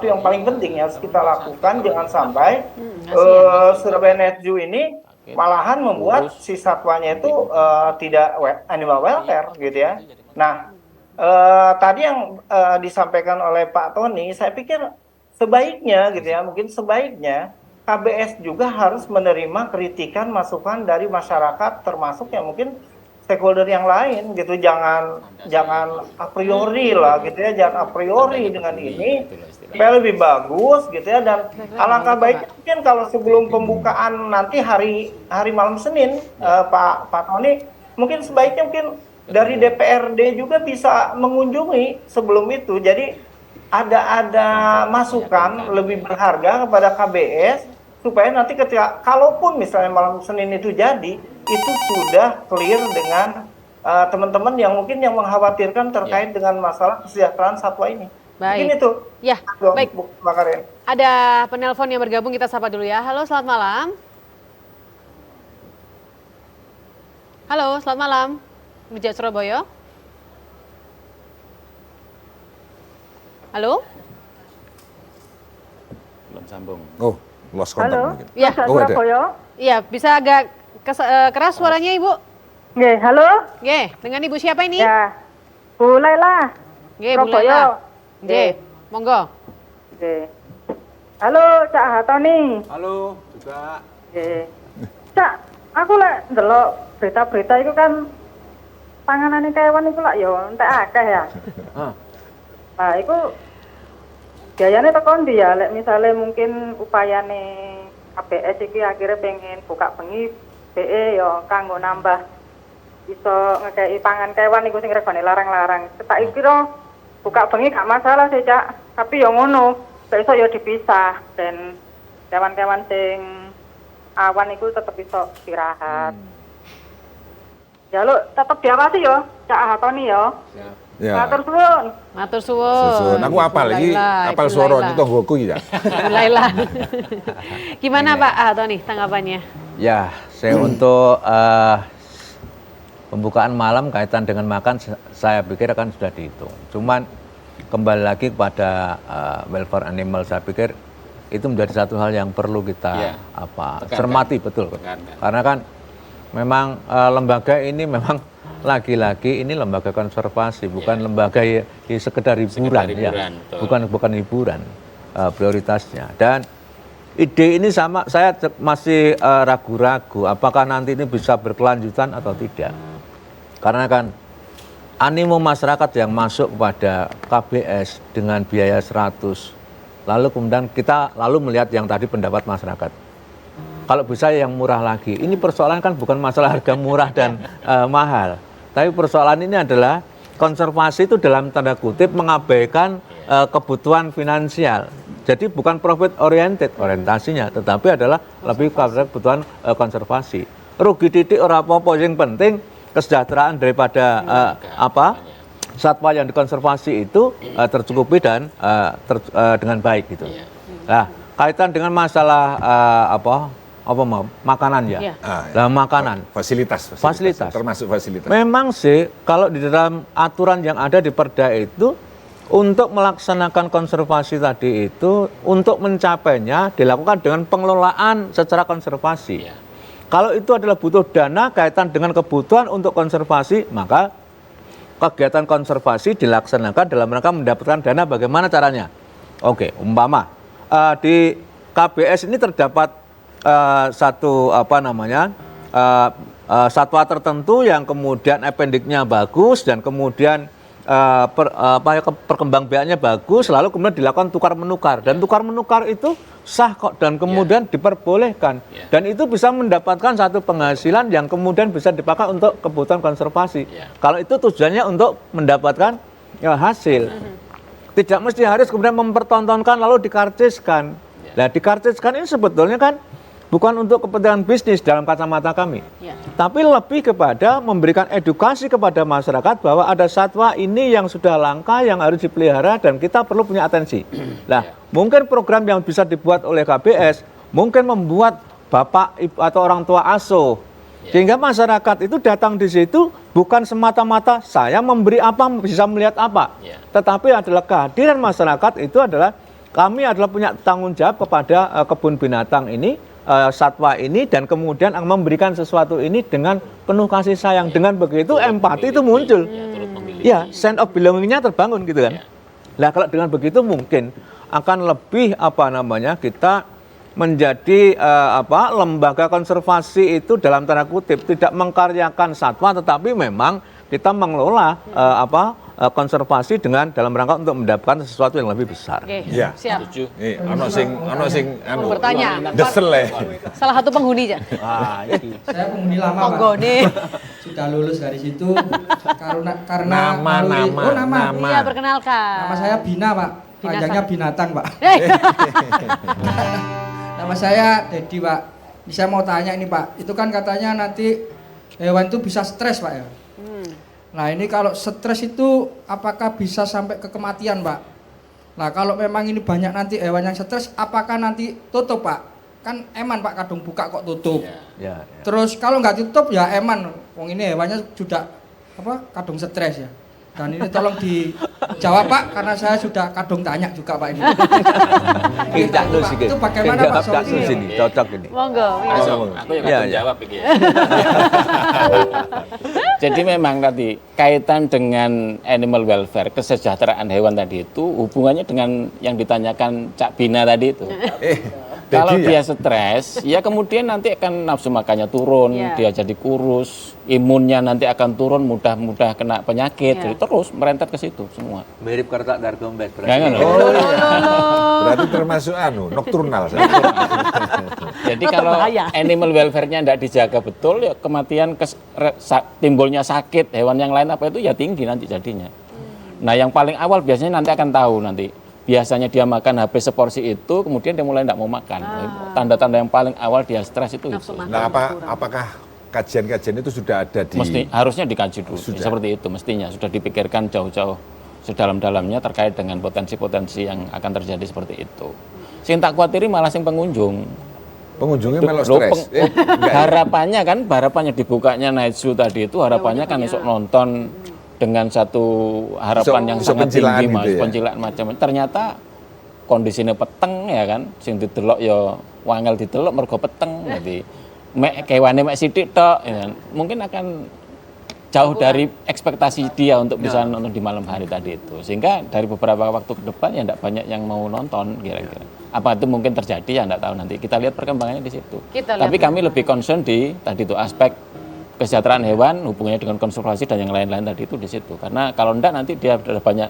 yang paling penting yang harus kita lakukan. Jangan sampai Surabaya Net Zoo ini malahan membuat si satwanya itu tidak animal welfare gitu ya. Nah, tadi yang disampaikan oleh Pak Tony, saya pikir sebaiknya gitu ya, mungkin sebaiknya KBS juga harus menerima kritikan masukan dari masyarakat, termasuk yang mungkin stakeholder yang lain gitu. Jangan a priori lah gitu ya, jangan a priori dengan ini, supaya lebih bagus gitu ya. Dan alangkah baiknya mungkin kalau sebelum pembukaan nanti hari malam Senin, Pak Tony, mungkin sebaiknya dari DPRD juga bisa mengunjungi sebelum itu. Jadi ada masukan lebih berharga kepada KBS supaya nanti ketika kalaupun misalnya malam Senin itu jadi, itu sudah clear dengan teman-teman yang mungkin yang mengkhawatirkan terkait dengan masalah kesejahteraan satwa ini. Baik. Mungkin itu. Ya, baik. Ada penelpon yang bergabung, kita sapa dulu ya. Halo, selamat malam. Halo, selamat malam. Rujak Surabaya. Halo? Belum sambung. Oh, lost contact mungkin. Iya, Surabaya. Iya, bisa agak keras suaranya Ibu. Nggih, halo. Nggih, dengan Ibu siapa ini? Ya. Bu Laila. Nggih, Bu Laila. Nggih, monggo. Nggih. Halo, Cak Hatoni. Halo, juga. Nggih. Cak, aku lek ndelok berita-berita itu kan panganane kewan iku lak ya entek akeh ya. Nah, iku biayane teko ndi ya? Lek misale mungkin upayane KBS iki akhirnya pengen buka bengi BE ya kanggo nambah iso ngekei pangan kewan iku sing regane larang-larang. Tak kira buka bengi gak masalah sih, Cak. Tapi ya ngono, iso ya dipisah dan kewan-kewan sing awan iku tetep iso istirahat. Ya lo tetep diawasi yo, Cak Hatoni yo. Ya. Matur suwun. Matur suwun. Aku apal iki, apal suara itu nggoku iki ya. Bu Laila. Gimana Pak Hatoni tanggapannya? Ya, saya untuk pembukaan malam kaitan dengan makan saya pikir akan sudah dihitung. Cuman kembali lagi kepada welfare animal, saya pikir itu menjadi satu hal yang perlu kita cermati betul. Karena kan memang lembaga ini memang lagi-lagi ini lembaga konservasi, bukan lembaga sekedar hiburan, ya. Bukan hiburan prioritasnya. Dan ide ini sama saya masih ragu-ragu apakah nanti ini bisa berkelanjutan atau tidak. Karena kan animo masyarakat yang masuk kepada KBS dengan biaya 100, lalu kemudian kita melihat yang tadi pendapat masyarakat. Kalau bisa yang murah lagi. Ini persoalan kan bukan masalah harga murah dan mahal. Tapi persoalan ini adalah konservasi itu dalam tanda kutip mengabaikan kebutuhan finansial. Jadi bukan profit oriented orientasinya, tetapi adalah lebih kepada kebutuhan konservasi. Rugi titik ora apa-apa, yang penting kesejahteraan daripada satwa yang dikonservasi itu tercukupi dan dengan baik gitu. Nah, kaitan dengan masalah makanan ya. Nah, makanan. Fasilitas. Termasuk fasilitas. Memang sih kalau di dalam aturan yang ada di Perda itu untuk melaksanakan konservasi tadi itu untuk mencapainya dilakukan dengan pengelolaan secara konservasi. Kalau itu adalah butuh dana kaitan dengan kebutuhan untuk konservasi, maka kegiatan konservasi dilaksanakan dalam rangka mendapatkan dana. Bagaimana caranya? Oke, umpama di KBS ini terdapat satwa tertentu yang kemudian appendiknya bagus dan kemudian perkembangbiakannya bagus, lalu kemudian dilakukan tukar menukar dan tukar menukar itu sah kok dan kemudian diperbolehkan dan itu bisa mendapatkan satu penghasilan yang kemudian bisa dipakai untuk kebutuhan konservasi. Kalau itu tujuannya untuk mendapatkan hasil, tidak mesti harus kemudian mempertontonkan lalu dikarciskan. Nah, dikarciskan ini sebetulnya kan bukan untuk kepentingan bisnis dalam kacamata kami, tapi lebih kepada memberikan edukasi kepada masyarakat bahwa ada satwa ini yang sudah langka, yang harus dipelihara dan kita perlu punya atensi. Nah, mungkin program yang bisa dibuat oleh KBS, mungkin membuat bapak ibu atau orang tua asuh, sehingga masyarakat itu datang di situ bukan semata-mata saya memberi apa, bisa melihat apa, tetapi adalah kehadiran masyarakat itu adalah kami adalah punya tanggung jawab kepada kebun binatang ini, satwa ini, dan kemudian memberikan sesuatu ini dengan penuh kasih sayang. Dengan begitu empati itu muncul. Ya, sense of belonging-nya terbangun gitu kan. Nah, kalau dengan begitu mungkin akan lebih kita menjadi lembaga konservasi itu dalam tanda kutip tidak mengkaryakan satwa, tetapi memang kita mengelola konservasi dengan dalam rangka untuk mendapatkan sesuatu yang lebih besar. Iya. Siap. Ono sing bertanya. desel Salah satu penghuni aja. Saya penghuni lama, Pak. Monggone. Sudah lulus dari situ karena nama. Iya, perkenalkan. Nama saya Bina, Pak. Panjangnya binatang, Pak. Nama saya Dedi, Pak. Saya mau tanya ini, Pak. Itu kan katanya nanti hewan itu bisa stres, Pak ya. Nah, ini kalau stres itu apakah bisa sampai ke kematian, Pak? Nah, kalau memang ini banyak nanti hewan yang stres, apakah nanti tutup, Pak? Kan eman, Pak, kadung buka kok tutup. Terus kalau nggak tutup ya eman, wong ini hewannya sudah kadung stres ya. Dan ini tolong dijawab, Pak, karena saya sudah kadung tanya juga, Pak, ini. Itu bagaimana, Pak, solusinya? Ini cocok ini. Monggo. Aku yang jawab iki. Jadi memang tadi kaitan dengan animal welfare, kesejahteraan hewan tadi itu hubungannya dengan yang ditanyakan Cak Bina tadi itu. Kalau dia stres, ya kemudian nanti akan nafsu makannya turun, dia jadi kurus, imunnya nanti akan turun, mudah kena penyakit, jadi terus merentet ke situ semua. Mirip Kartak Dargombes berarti. Berarti termasuk nokturnal. Jadi kalau animal welfare-nya tidak dijaga betul, ya kematian, timbulnya sakit, hewan yang lain apa itu ya tinggi nanti jadinya. Nah, yang paling awal biasanya nanti akan tahu nanti. Biasanya dia makan habis seporsi itu, kemudian dia mulai tidak mau makan. Tanda-tanda yang paling awal dia stres itu. Nah, apakah kajian-kajian itu sudah ada di? Harusnya dikaji dulu. Seperti itu mestinya sudah dipikirkan jauh-jauh sedalam-dalamnya terkait dengan potensi-potensi yang akan terjadi seperti itu. Sing tak khawatiri malah sing pengunjung. Pengunjungnya malah stres. Harapannya dibukanya Night Zoo tadi itu harapannya kan esok nonton dengan satu harapan yang sangat tinggi, Mas, pencilaan macam. Ternyata kondisinya peteng ya kan, sing didelok ya wangel didelok mergo peteng. Jadi kewane mek sithik tok ya. Mungkin akan jauh dari ekspektasi dia untuk bisa nonton di malam hari tadi itu. Sehingga dari beberapa waktu ke depan ya enggak banyak yang mau nonton kira-kira. Apa itu mungkin terjadi ya enggak tahu, nanti kita lihat perkembangannya di situ. Tapi kami lebih concern di tadi itu aspek kesejahteraan hewan, hubungannya dengan konservasi dan yang lain-lain tadi itu di situ. Karena kalau enggak nanti dia ada banyak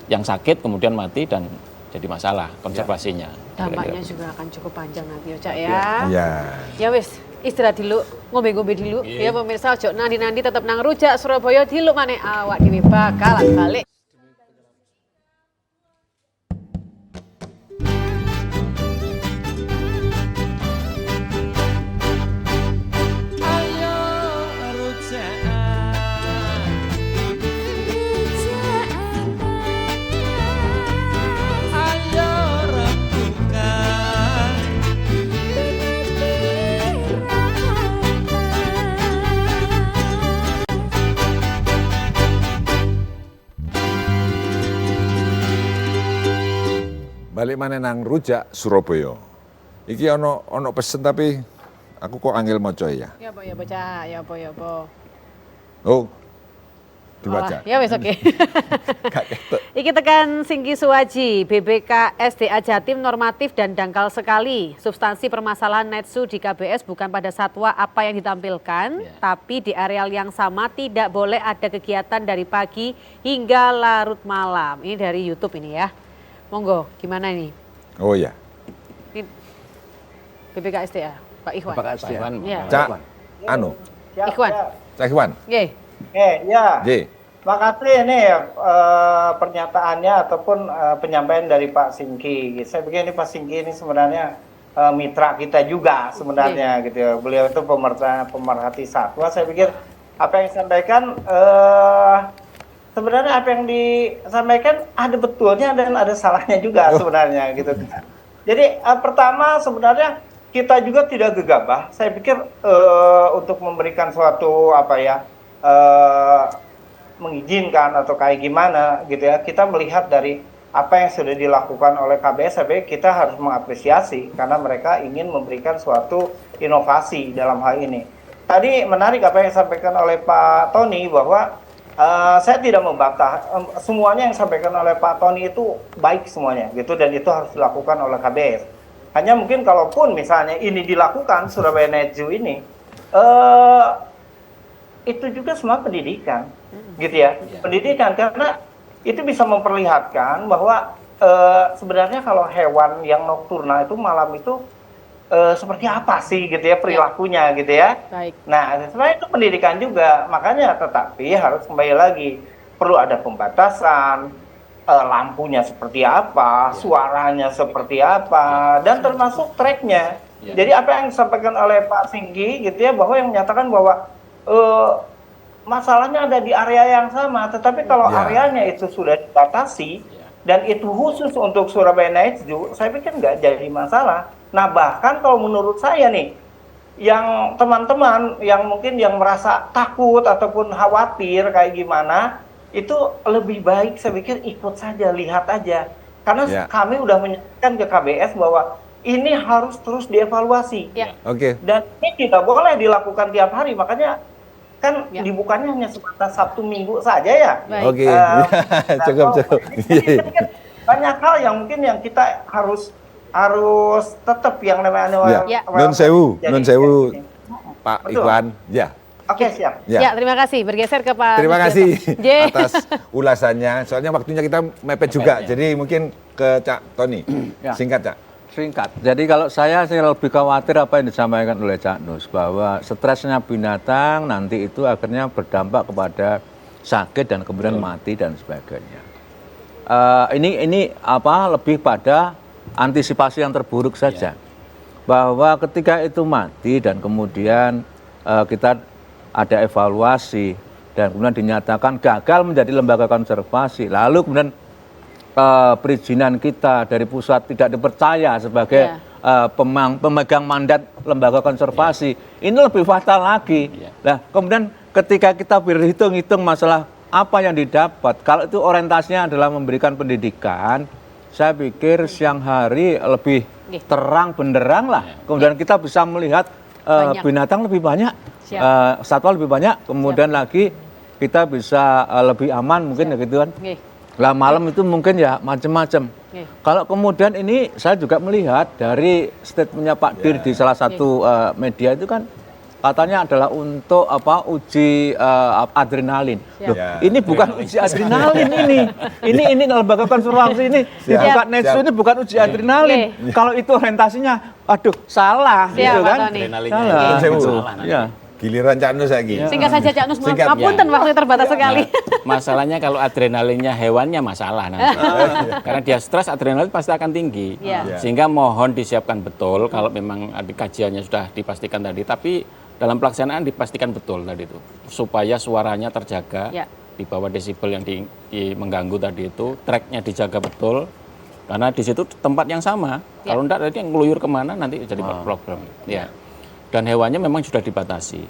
yang sakit kemudian mati dan jadi masalah konservasinya. Dampaknya juga akan cukup panjang nanti ya Cak ya. Iya. Ya wis, istirahat dulu, ngombe-ngombe dulu. Ya pemirsa ojo nanti tetap nang Rujak Surabaya dulu maneh awak dhewe bakalan balik. Ayo rujak ayo rembukan Balik mana nang Rujak Surabaya. Iki ono pesen tapi aku kok angel maca ya. Ya apa ya Cak, ya apa. Oh. Dibaca. Ya wis oke. Iki tekan Singki Suwaji, BBK SDA Jatim normatif dan dangkal sekali. Substansi permasalahan Netsu di KBS bukan pada satwa apa yang ditampilkan, tapi di areal yang sama tidak boleh ada kegiatan dari pagi hingga larut malam. Ini dari YouTube ini ya. Monggo, gimana ini? Oh ya. Ini BBK SDA, Pak Ikhwan. Pak Ikhwan. Ya. Cak anu. Ikhwan. Cak Ikhwan. Nggih. Ya. Nggih. Makasih ini pernyataannya ataupun penyampaian dari Pak Singki. Saya pikir ini Pak Singki ini sebenarnya mitra kita juga sebenarnya gitu ya. Beliau itu pemerhati satwa. Saya pikir apa yang disampaikan sebenarnya apa yang disampaikan ada betulnya dan ada salahnya juga sebenarnya gitu. Jadi pertama sebenarnya kita juga tidak gegabah. Saya pikir untuk memberikan suatu mengizinkan atau kayak gimana gitu ya. Kita melihat dari apa yang sudah dilakukan oleh KBS, saya pikir kita harus mengapresiasi karena mereka ingin memberikan suatu inovasi dalam hal ini. Tadi menarik apa yang disampaikan oleh Pak Tony bahwa saya tidak membantah semuanya yang disampaikan oleh Pak Tony itu baik semuanya gitu dan itu harus dilakukan oleh KBS. Hanya mungkin kalaupun misalnya ini dilakukan Surabaya Night Zoo ini itu juga semua pendidikan gitu ya. Pendidikan karena itu bisa memperlihatkan bahwa sebenarnya kalau hewan yang nokturnal itu malam itu seperti apa sih gitu ya perilakunya gitu ya. Baik. Nah, sebenarnya itu pendidikan juga. Makanya tetapi harus kembali lagi perlu ada pembatasan, lampunya seperti apa, suaranya seperti apa, dan termasuk tracknya. Jadi apa yang disampaikan oleh Pak Singgi gitu ya bahwa yang menyatakan bahwa masalahnya ada di area yang sama, tetapi kalau areanya itu sudah dibatasi dan itu khusus untuk Surabaya Night Zoo, saya pikir nggak jadi masalah. Nah bahkan kalau menurut saya nih, yang teman-teman yang mungkin yang merasa takut ataupun khawatir kayak gimana, itu lebih baik saya pikir ikut saja, lihat aja. Karena kami udah menyampaikan ke KBS bahwa ini harus terus dievaluasi. Oke. Dan ini tidak boleh dilakukan tiap hari, makanya kan dibukanya hanya sebatas Sabtu Minggu saja ya. Oke. Cukup. Banyak hal yang mungkin yang kita harus tetap yang namanya Nun sewu Pak Ikhwan. Ya. Oke, siap. Ya, terima kasih. Bergeser ke Pak. Terima kasih atas ulasannya. Soalnya waktunya kita mepet juga. Jadi mungkin ke Cak Tony. Singkat, Cak. Singkat. Jadi kalau saya lebih khawatir apa yang disampaikan oleh Cak Nus bahwa stresnya binatang nanti itu akhirnya berdampak kepada sakit dan kemudian mati dan sebagainya. Ini lebih pada antisipasi yang terburuk saja. Bahwa ketika itu mati dan kemudian kita ada evaluasi dan kemudian dinyatakan gagal menjadi lembaga konservasi, lalu kemudian perizinan kita dari pusat tidak dipercaya sebagai pemegang mandat lembaga konservasi, ini lebih fatal lagi. Nah, kemudian ketika kita berhitung-hitung masalah apa yang didapat, kalau itu orientasinya adalah memberikan pendidikan, saya pikir siang hari lebih terang benderang lah. Kemudian kita bisa melihat binatang lebih banyak, satwa lebih banyak, kemudian lagi kita bisa lebih aman mungkin ya gitu kan. Nggih. Lah malam itu mungkin ya macam-macam. Nggih. Kalau kemudian ini saya juga melihat dari statementnya Pak Dir di salah satu media itu kan katanya adalah untuk uji adrenalin. Loh, ini bukan uji adrenalin ini. Ini lembaga konservasi ini bukan Netsu, ini bukan uji adrenalin. Kalau itu orientasinya, aduh salah gitu kan. Adrenalinnya salah. Ya. Giliran Cak Nus lagi. Singkat saja Cak Nus, Singkat. ngapunten waktu terbatas sekali. Masalahnya kalau adrenalinnya hewannya masalah nanti. Karena dia stres, adrenalin pasti akan tinggi. Iya. Sehingga mohon disiapkan betul kalau memang ada kajiannya sudah dipastikan tadi. Tapi dalam pelaksanaan dipastikan betul tadi itu. Supaya suaranya terjaga, di bawah desibel yang mengganggu tadi itu, tracknya dijaga betul. Karena di situ tempat yang sama. Kalau enggak nanti yang ngeluyur kemana nanti jadi problem. Ya. Dan hewannya memang sudah dibatasi.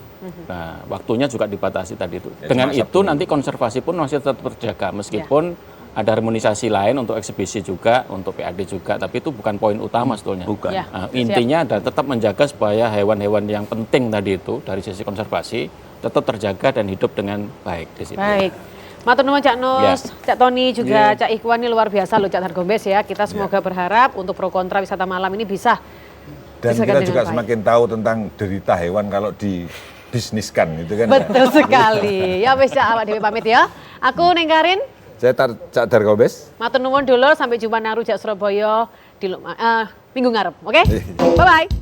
Nah, waktunya juga dibatasi tadi itu. Dengan itu nanti konservasi pun masih tetap terjaga meskipun ada harmonisasi lain untuk eksibisi juga, untuk PAD juga, tapi itu bukan poin utama sebetulnya. Bukan. Nah, intinya ada tetap menjaga supaya hewan-hewan yang penting tadi itu dari sisi konservasi tetap terjaga dan hidup dengan baik di situ. Baik. Matur nuwun Cak Nus, Cak Tony juga Cak Ikhwan ini luar biasa loh Cak Targombes ya. Kita semoga berharap untuk pro kontra wisata malam ini bisa. Dan kita juga semakin tahu tentang derita hewan kalau dibisniskan itu kan. Betul sekali. Ya wis Cak, awak dhewe pamit ya. Aku Neng Karin. Saya Cak Dargombes. Matur nuwun dulur, sampai jumpa nang Rujak Surabaya di minggu ngarep. Oke? Bye bye.